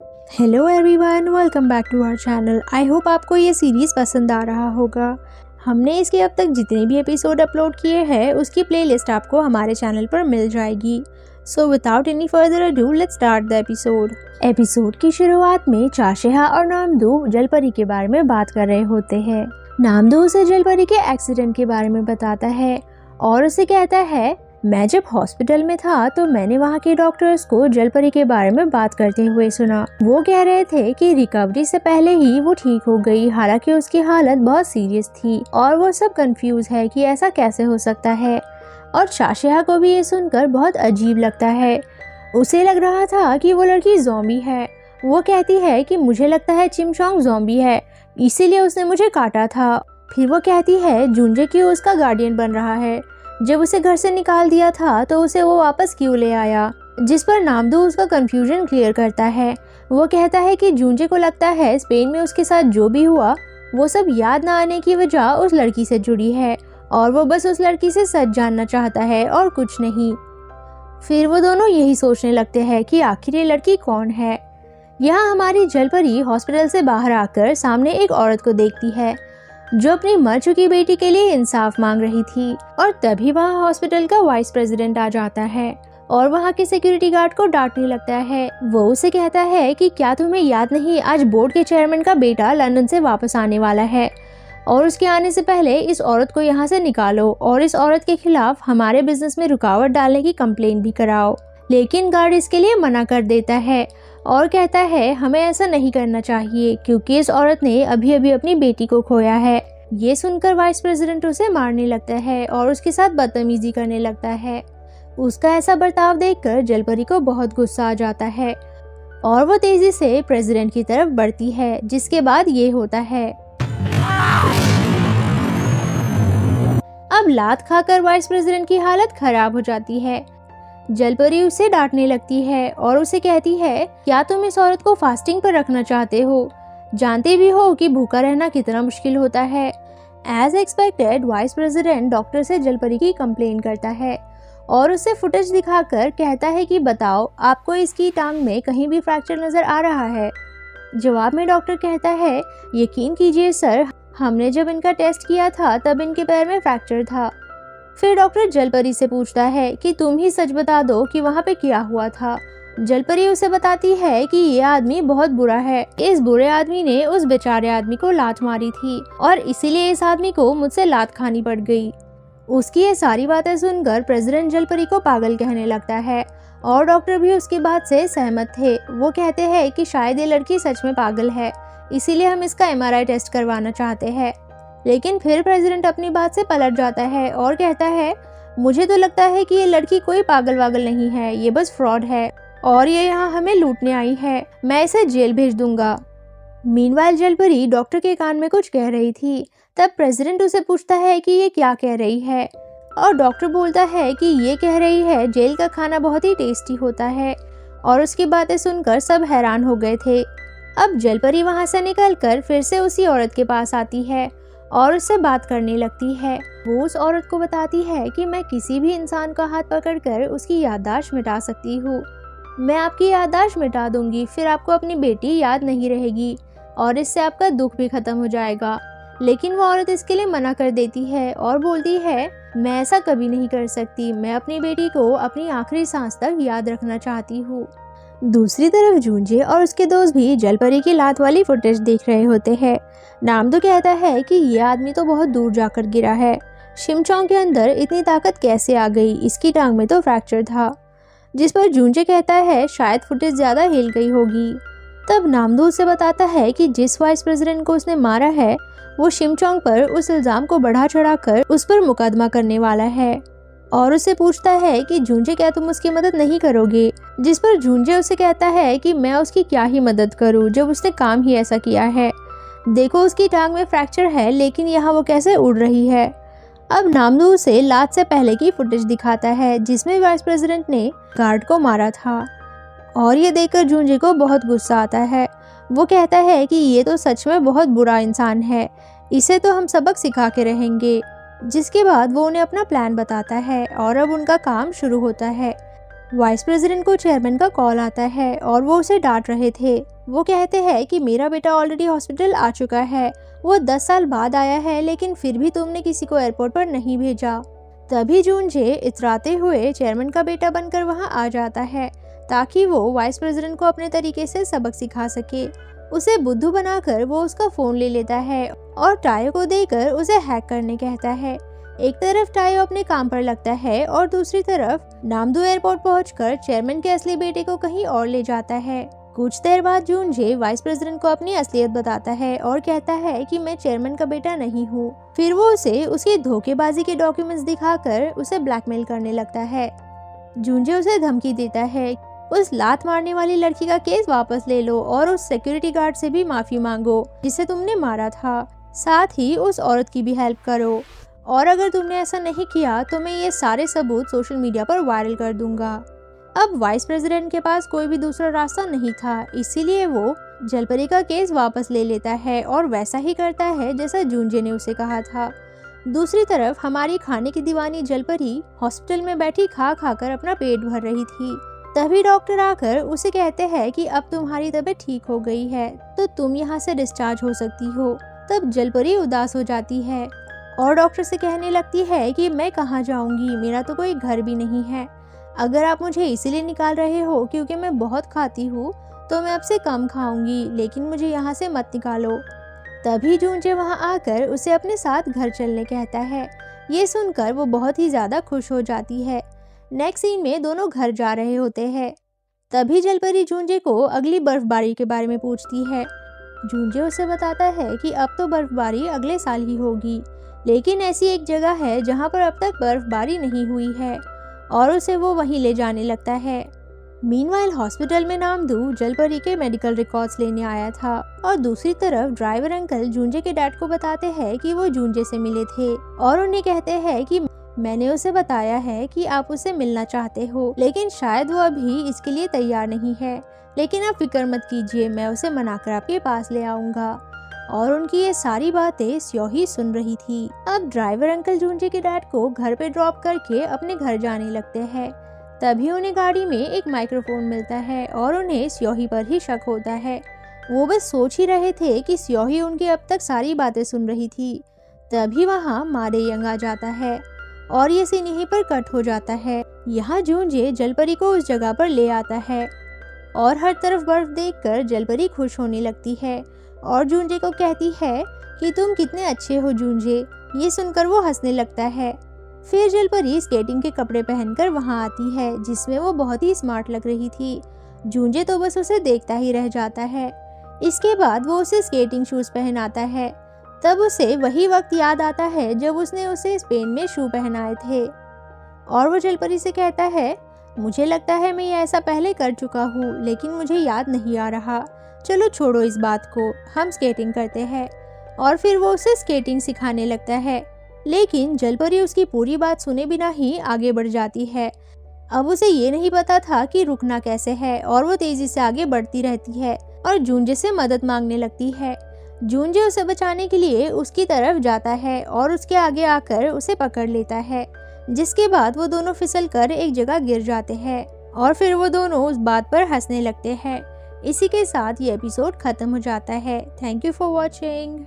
Hello everyone, welcome back to our channel. I hope आपको ये series पसंद आ रहा होगा। हमने इसके अब तक जितने भी एपिसोड अपलोड किए हैं उसकी प्लेलिस्ट आपको हमारे चैनल पर मिल जाएगी। So without any further ado let's start the episode की शुरुआत में चाशेहा और नामदू जलपरी के बारे में बात कर रहे होते हैं। नामदू उसे जलपरी के एक्सीडेंट के बारे में बताता है और उसे कहता है, मैं जब हॉस्पिटल में था तो मैंने वहाँ के डॉक्टर्स को जलपरी के बारे में बात करते हुए सुना। वो कह रहे थे कि रिकवरी से पहले ही वो ठीक हो गई, हालांकि उसकी हालत बहुत सीरियस थी और वो सब कंफ्यूज है कि ऐसा कैसे हो सकता है। और चाशेहा को भी ये सुनकर बहुत अजीब लगता है। उसे लग रहा था कि वो लड़की ज़ॉम्बी है। वो कहती है कि मुझे लगता है चिमचोंग ज़ॉम्बी है, इसीलिए उसने मुझे काटा था। फिर वो कहती है जुंजे क्यों उसका गार्डियन बन रहा है, जब उसे घर से निकाल दिया था तो उसे वो वापस क्यों ले आया। जिस पर नामदू उसका कंफ्यूजन क्लियर करता है। वो कहता है कि जूंजे को लगता है स्पेन में उसके साथ जो भी हुआ वो सब याद ना आने की वजह उस लड़की से जुड़ी है और वो बस उस लड़की से सच जानना चाहता है और कुछ नहीं। फिर वो दोनों यही सोचने लगते हैं कि आखिर ये लड़की कौन है। यहाँ हमारी जलपरी हॉस्पिटल से बाहर आकर सामने एक औरत को देखती है जो अपनी मर चुकी बेटी के लिए इंसाफ मांग रही थी। और तभी वहाँ हॉस्पिटल का वाइस प्रेसिडेंट आ जाता है और वहाँ के सिक्योरिटी गार्ड को डांटने लगता है। वो उसे कहता है कि क्या तुम्हें याद नहीं, आज बोर्ड के चेयरमैन का बेटा लंदन से वापस आने वाला है और उसके आने से पहले इस औरत को यहाँ से निकालो और इस औरत के खिलाफ हमारे बिजनेस में रुकावट डालने की कंप्लेंट भी कराओ। लेकिन गार्ड इसके लिए मना कर देता है और कहता है हमें ऐसा नहीं करना चाहिए क्योंकि इस औरत ने अभी अभी अपनी बेटी को खोया है। ये सुनकर वाइस प्रेसिडेंट उसे मारने लगता है और उसके साथ बदतमीजी करने लगता है। उसका ऐसा बर्ताव देखकर जलपरी को बहुत गुस्सा आ जाता है और वो तेजी से प्रेसिडेंट की तरफ बढ़ती है, जिसके बाद ये होता है। अब लात खाकर वाइस प्रेसिडेंट की हालत खराब हो जाती है। जलपरी उसे डांटने लगती है और उसे कहती है, क्या तुम इस औरत को फास्टिंग पर रखना चाहते हो? जानते भी हो कि भूखा रहना कितना मुश्किल होता है। As expected vice president doctor से जलपरी की कंप्लेन करता है और उसे फुटेज दिखाकर कहता है कि बताओ आपको इसकी टांग में कहीं भी फ्रैक्चर नजर आ रहा है। जवाब में डॉक्टर कहता है, यकीन कीजिए सर, हमने जब इनका टेस्ट किया था तब इनके पैर में फ्रैक्चर था। फिर डॉक्टर जलपरी से पूछता है कि तुम ही सच बता दो कि वहाँ पे क्या हुआ था। जलपरी उसे बताती है कि ये आदमी बहुत बुरा है। इस बुरे आदमी ने उस बेचारे आदमी को लात मारी थी और इसीलिए इस आदमी को मुझसे लात खानी पड़ गई। उसकी ये सारी बातें सुनकर प्रेसिडेंट जलपरी को पागल कहने लगता है और डॉक्टर भी उसकी बात से सहमत थे। वो कहते हैं कि शायद ये लड़की सच में पागल है, इसीलिए हम इसका MRI टेस्ट करवाना चाहते हैं। लेकिन फिर प्रेसिडेंट अपनी बात से पलट जाता है और कहता है, मुझे तो लगता है कि ये लड़की कोई पागल वागल नहीं है, ये बस फ्रॉड है और ये यहाँ हमें लूटने आई है। मैं इसे जेल भेज दूंगा। मीनवाइल जलपरी डॉक्टर के कान में कुछ कह रही थी। तब प्रेसिडेंट उसे पूछता है कि ये क्या कह रही है और डॉक्टर बोलता है कि ये कह रही है जेल का खाना बहुत ही टेस्टी होता है। और उसकी बातें सुनकर सब हैरान हो गए थे। अब जलपरी वहाँ से निकलकर फिर से उसी औरत के पास आती है और उससे बात करने लगती है। वो उस औरत को बताती है कि मैं किसी भी इंसान का हाथ पकड़कर उसकी याददाश्त मिटा सकती हूँ। मैं आपकी याददाश्त मिटा दूंगी, फिर आपको अपनी बेटी याद नहीं रहेगी और इससे आपका दुख भी खत्म हो जाएगा। लेकिन वो औरत इसके लिए मना कर देती है और बोलती है, मैं ऐसा कभी नहीं कर सकती, मैं अपनी बेटी को अपनी आखिरी सांस तक याद रखना चाहती हूँ। दूसरी तरफ जूंजे और उसके दोस्त भी जलपरी की लात वाली फुटेज देख रहे होते हैं। नामदू कहता है कि ये आदमी तो बहुत दूर जाकर गिरा है, शिमचोंग के अंदर इतनी ताकत कैसे आ गई, इसकी टांग में तो फ्रैक्चर था। जिस पर जूंजे कहता है शायद फुटेज ज्यादा हिल गई होगी। तब नामदू उसे बताता है कि जिस वाइस प्रेसिडेंट को उसने मारा है वो शिमचोंग पर उस इल्जाम को बढ़ा चढ़ाकर उस पर मुकदमा करने वाला है और उसे पूछता है कि जूंजे क्या तुम उसकी मदद नहीं करोगे। जिस पर जूंजे उसे कहता है कि मैं उसकी क्या ही मदद करूं जब उसने काम ही ऐसा किया है। देखो उसकी टांग में फ्रैक्चर है लेकिन यहाँ वो कैसे उड़ रही है। अब नामदू उसे लात से पहले की फुटेज दिखाता है जिसमें वाइस प्रेसिडेंट ने गार्ड को मारा था और ये देखकर जूंजे को बहुत गुस्सा आता है। वो कहता है कि ये तो सच में बहुत बुरा इंसान है, इसे तो हम सबक सिखा के रहेंगे। जिसके बाद वो उन्हें अपना प्लान बताता है और अब उनका काम शुरू होता है। वाइस प्रेसिडेंट को चेयरमैन का कॉल आता है और वो उसे डांट रहे थे। वो कहते हैं कि मेरा बेटा ऑलरेडी हॉस्पिटल आ चुका है, वो 10 साल बाद आया है, लेकिन फिर भी तुमने किसी को एयरपोर्ट पर नहीं भेजा। तभी जूनजे इतराते हुए चेयरमैन का बेटा बनकर वहां आ जाता है ताकि वो वाइस प्रेसिडेंट को अपने तरीके से सबक सिखा सके। उसे बुद्धू बनाकर वो उसका फोन ले लेता है और टायो को देकर उसे हैक करने कहता है। एक तरफ टायो अपने काम पर लगता है और दूसरी तरफ नामदू एयरपोर्ट पहुंचकर चेयरमैन के असली बेटे को कहीं और ले जाता है। कुछ देर बाद जूनजे वाइस प्रेसिडेंट को अपनी असलियत बताता है और कहता है कि मैं चेयरमैन का बेटा नहीं हूँ। फिर वो उसे उसकी धोखेबाजी के डॉक्यूमेंट्स दिखाकर उसे ब्लैकमेल करने लगता है। जूनजे उसे धमकी देता है, उस लात मारने वाली लड़की का केस वापस ले लो और उस सिक्योरिटी गार्ड से भी माफी मांगो जिसे तुमने मारा था, साथ ही उस औरत की भी हेल्प करो, और अगर तुमने ऐसा नहीं किया तो मैं ये सारे सबूत सोशल मीडिया पर वायरल कर दूंगा। अब वाइस प्रेसिडेंट के पास कोई भी दूसरा रास्ता नहीं था, इसीलिए वो जलपरी का केस वापस ले लेता है और वैसा ही करता है जैसा जूनजे ने उसे कहा था। दूसरी तरफ हमारी खाने की दीवानी जलपरी हॉस्पिटल में बैठी खा खाकर अपना पेट भर रही थी। तभी डॉक्टर आकर उसे कहते हैं कि अब तुम्हारी तबीयत ठीक हो गई है तो तुम यहाँ से डिस्चार्ज हो सकती हो। तब जलपरी उदास हो जाती है और डॉक्टर से कहने लगती है कि मैं कहाँ जाऊंगी, मेरा तो कोई घर भी नहीं है। अगर आप मुझे इसीलिए निकाल रहे हो क्योंकि मैं बहुत खाती हूँ तो मैं अब से कम खाऊंगी, लेकिन मुझे यहाँ से मत निकालो। तभी जूनजे वहाँ आकर उसे अपने साथ घर चलने कहता है। ये सुनकर वो बहुत ही ज़्यादा खुश हो जाती है। नेक्स्ट सीन में दोनों घर जा रहे होते हैं। तभी जलपरी जूनजे को अगली बर्फबारी के बारे में पूछती है। जूनजे उसे बताता है कि अब तो बर्फबारी अगले साल ही होगी, लेकिन ऐसी एक जगह है जहाँ पर अब तक बर्फबारी नहीं हुई है, और उसे वो वहीं ले जाने लगता है। मीनवाइल हॉस्पिटल में नामदू जलपरी के मेडिकल रिकॉर्ड्स लेने आया था और दूसरी तरफ ड्राइवर अंकल जूनजे के डैड को बताते हैं कि वो जूनजे से मिले थे और उन्हें कहते हैं कि मैंने उसे बताया है कि आप उससे मिलना चाहते हो, लेकिन शायद वो अभी इसके लिए तैयार नहीं है, लेकिन आप फिक्र मत कीजिए, मैं उसे मनाकर आपके पास ले आऊंगा। और उनकी ये सारी बातें स्योही सुन रही थी। अब ड्राइवर अंकल जूनजे के डैड को घर पे ड्रॉप करके अपने घर जाने लगते हैं। तभी उन्हें गाड़ी में एक माइक्रोफोन मिलता है और उन्हें स्योही पर ही शक होता है। वो बस सोच ही रहे थे कि स्योही उनकी अब तक सारी बातें सुन रही थी। तभी वहाँ मारे यंग आ जाता है और ये सीन यहीं पर कट हो जाता है। यहाँ जूनजे जलपरी को उस जगह पर ले आता है और हर तरफ बर्फ देखकर जलपरी खुश होने लगती है और जूनजे को कहती है कि तुम कितने अच्छे हो जूनजे। ये सुनकर वो हंसने लगता है। फिर जलपरी स्केटिंग के कपड़े पहनकर वहाँ आती है जिसमें वो बहुत ही स्मार्ट लग रही थी। जूनजे तो बस उसे देखता ही रह जाता है। इसके बाद वो उसे स्केटिंग शूज पहनाता है। तब उसे वही वक्त याद आता है जब उसने उसे स्पेन में शू पहनाए थे और वो जलपरी से कहता है, मुझे लगता है मैं ये ऐसा पहले कर चुका हूँ, लेकिन मुझे याद नहीं आ रहा। चलो छोड़ो इस बात को, हम स्केटिंग करते हैं। और फिर वो उसे स्केटिंग सिखाने लगता है, लेकिन जलपरी उसकी पूरी बात सुने बिना ही आगे बढ़ जाती है। अब उसे ये नहीं पता था कि रुकना कैसे है और वो तेजी से आगे बढ़ती रहती है और जूनजे से मदद मांगने लगती है। जूनजे उसे बचाने के लिए उसकी तरफ जाता है और उसके आगे आकर उसे पकड़ लेता है, जिसके बाद वो दोनों फिसल कर एक जगह गिर जाते हैं और फिर वो दोनों उस बात पर हंसने लगते हैं। इसी के साथ ये एपिसोड खत्म हो जाता है। Thank you for watching.